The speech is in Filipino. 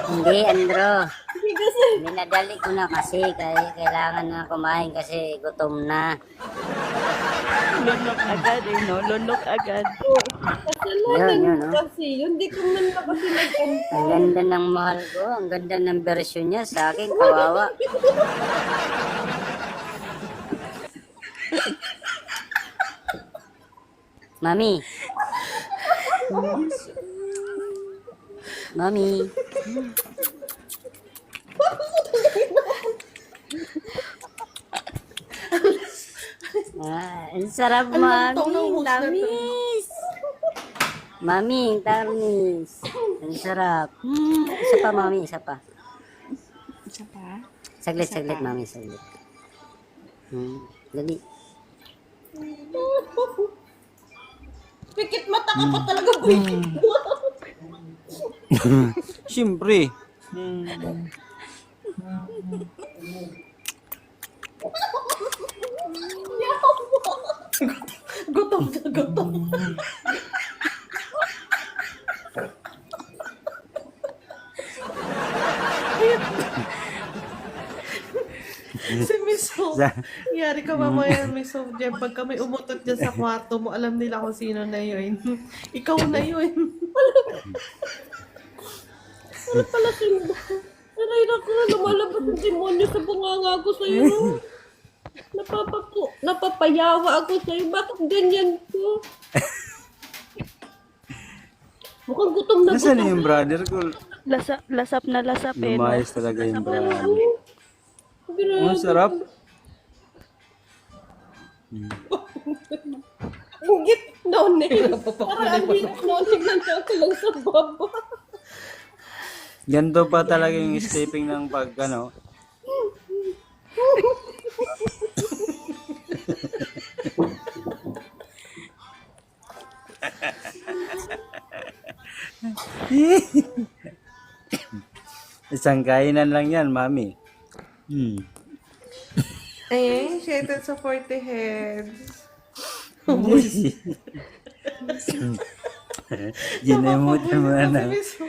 Hindi, Andro. Hindi kasi, Minadali ko na kasi kailangan na kumain kasi gutom na. Lunok agad eh, no? Lunok agad. kasalanan Yun, mo no? kasi. Hindi ko man na kasi nag-anta. Ang ganda ng mahal ko. Ang ganda ng version niya sa akin. Kawawa. Mami. Mami. Ang sarap, mami. Tamis. Mami, tamis. Ang sarap. Isa pa, mami. Isa pa. Isa pa? Saglit, saglit, mami. Saglit. Dali. Pikit mata ka pa talaga, pikit mo. Siyempre. Gutom na gutom. Si Miss Hope. Yari ka mamaya, Miss Hope, dyan. Pag kami umutot dyan sa kwarto mo, alam nila kung sino na yun. Ikaw na yun. Ano pala simba? Aray na ko, lumalabas ang demonyo sa bunganga ko sa'yo. Napapayawa ako sa'yo. Bakit ganyan ko? Mukhang gutom na Nasaan gutom. yung brother ko? Lasap na lasap eh, no? Lumayas talaga yung brother. Grabe. Ang sarap. Ingit, nonig. Parang ingit, nonig ng lang sa baba. Ganito pa talaga yung stepping ng pag, ano. Isang kainan lang yan, mami. Eh, shaded sa 40 heads. Ginamot mo na. Si Miss Ho.